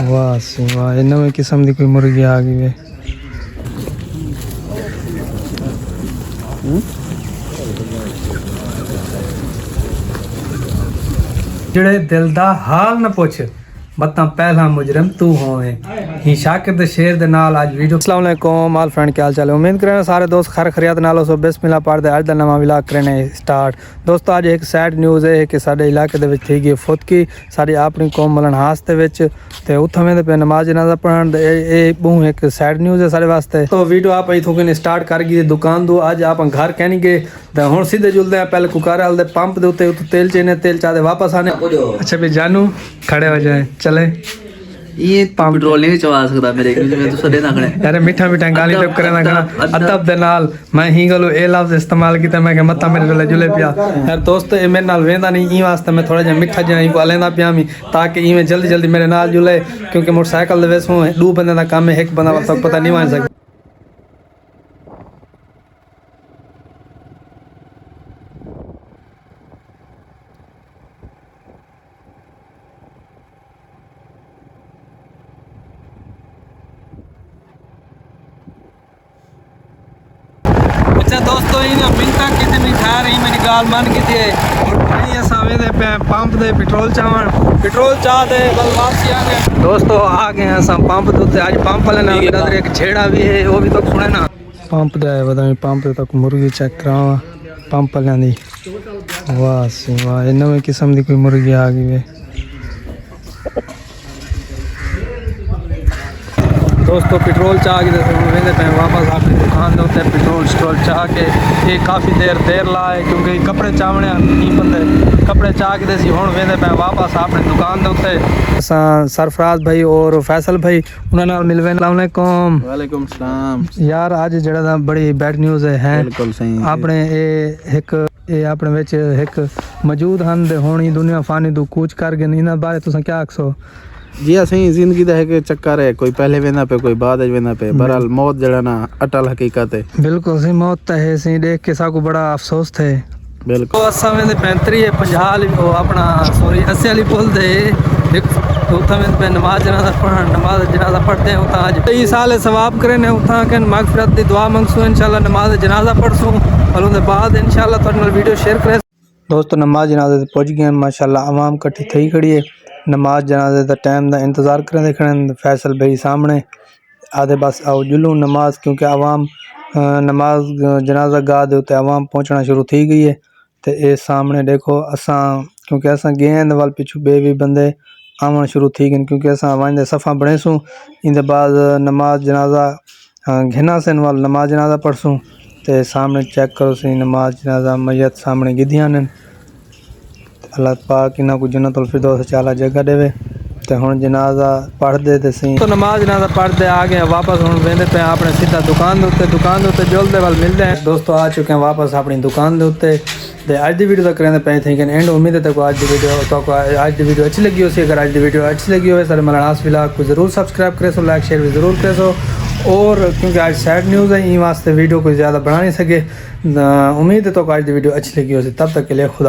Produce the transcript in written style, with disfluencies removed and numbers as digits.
वाह सी वाह, ये नवी किस्म की कोई मुर्गी आ गई है। जेड़े दिल दा हाल न पुछ बता पहला मुजरम तू होवे ही शाकिर दे शेर दे नाल आज वीडियो। अस्सलाम वालेकुम ऑल फ्रेंड, क्या हाल चाल है? उम्मीद करें सारे दोस्त खैर खैरियत नाल हो। बिस्मिल्लाह पढ़दे आज दा नवा व्लॉग करने स्टार्ट। दोस्तों आज एक सैड न्यूज़ है कि साडे इलाके दे विच थी गई फुदकी साडी अपनी कौम मलन हास दे विच ते उत्थों वेंदे पे नमाज जनाजा पढ़न। ए बहुत एक सैड न्यूज़ है सारे वास्ते। तो वीडियो आप इथों के स्टार्ट कर गई दुकान दो। आज आप घर कहनी गए तो हुण सीधे जुलदे हैं पहले कुकारा वाले पंप दे उत्ते तेल चेने तेल चाहते वापस आने। अच्छा भी जानू खड़े हो जाए चले ये पेट्रोल नहीं चवा सकता मेरे में तो सदे ना खड़े यार मीठा मीठा गाली टप करे ना खड़ा अदब दे नाल मैं ही गलो ए लफ्ज इस्तेमाल कीता मैं के मत्ता मेरे गले जुले पिया। यार दोस्त ए मेरे नाल वेंदा नहीं ई वास्ते मैं थोड़ा जिहा मीठा जिहा ही लेंदा पिया मी ताकि ई में जल्दी जल्दी मेरे नाल जुले क्योंकि मोटरसाइकिल दे वेसों दो बंदे दा काम है एक बंदा तक पता नहीं मान सकदा। अच्छा दोस्तों इन मिनटा कितनी ठा रही मेरी गाल मान की थी असा वेंदे पे पंप दे पेट्रोल चाह दे बल वापसी आ गए। दोस्तों आ गए असा पंप दे आज पंप वाले ना इधर एक छेड़ा भी है वो भी तो सुने ना पंप दे पता नहीं पंप तक मुर्गी चेक करावा पंप वाले दी। वाह सी वाह, ये नवी किस्म की कोई मुर्गी आ गई है। दोस्तों पेट्रोल चाह के वेंदे पे वापस अपनी दुकान के उत्ते पेट्रोल चाह के ये काफ़ी देर लाए क्योंकि कपड़े चावने ही बंदे कपड़े चाह के सी हुण वेंदे पे वापस अपनी दुकान के उत्ते। असां सरफराज भाई और फैसल भाई उन्होंने मिलवे। अस्सलाम वालेकुम। वालेकुम सलाम। यार आज जड़ा बड़ी बैड न्यूज़ है बिल्कुल सही अपने ये अपने विच एक मौजूद हन हुण ही दुनिया फानी दू कूच कर गए इन्हां बारे तुसां क्या आखसो? जी सही जिंदगी दा है चक्कर है कोई पहले वेंदा पे कोई बाद वेंदा पे बहरहाल मौत जड़ा ना अटल हकीकत है। बिल्कुल सही मौत तो है सही देख के साकू बड़ा अफसोस थे। बिल्कुल असा वेंदे 35 है 50 अपना सॉरी 80 वाली पुल दे पे नमाज जनाजा पढ़ते हैं उतना आज कई साल सवाब करें उतना के मगफिरत दी दुआ मंगसू इंशाल्लाह नमाज जनाजा पढ़सूँ और उनके बाद इंशाल्लाह थोड़े नाल वीडियो शेयर करें। दोस्तों नमाज जनाजे पहुँच गए माशाल्लाह आवाम कट्ठी थी खड़ी है नमाज जनाजे का टाइम का इंतज़ार करें देखने फैसल भाई सामने आधे बस आओ जुलू नमाज क्योंकि आवाम नमाज जनाजा गाह दे उत्ते आवाम पहुँचना शुरू थी गई है। तो ये सामने देखो असा क्योंकि असा गए वाल पिछू बे भी बंदे आवन शुरू थी गए क्योंकि असा वह सफ़ा बने सूँ इन बाद नमाज जनाजा घिना से वाल नमाज जनाजा पढ़सूँ। तो सामने चेक करो सी नमाज जनाजा मैयत सामने गिधियां ने अल्लाह पाक इन्हों को जन्नतुल फिरदौस चाला जगह देवे। तो हुण जनाजा पढ़ते तो सी तो नमाज जनाजा पढ़ते आ गए वापस हुण वेंदे पे अपने सीधा दुकान के उत्ते जुलदे वाल मिलते हैं। दोस्तों आ चुके हैं वापस अपनी दुकान के उत्ते ते अज दी वीडियो तक करें पे थी एंड उम्मीद है तक आज दी वीडियो अच्छी लगी हो सी। अगर आज दी वीडियो अच्छी लगी हो सारे मलनास व्लॉग को जरूर सब्सक्राइब करे सो लाइक शेयर भी जरूर करे सो। और क्योंकि आज सैड न्यूज़ है इन वास्ते वीडियो को ज़्यादा बना नहीं सके। उम्मीद है तो आज दी वीडियो अच्छी लगी हो सी। तब तक के लिए खुदा।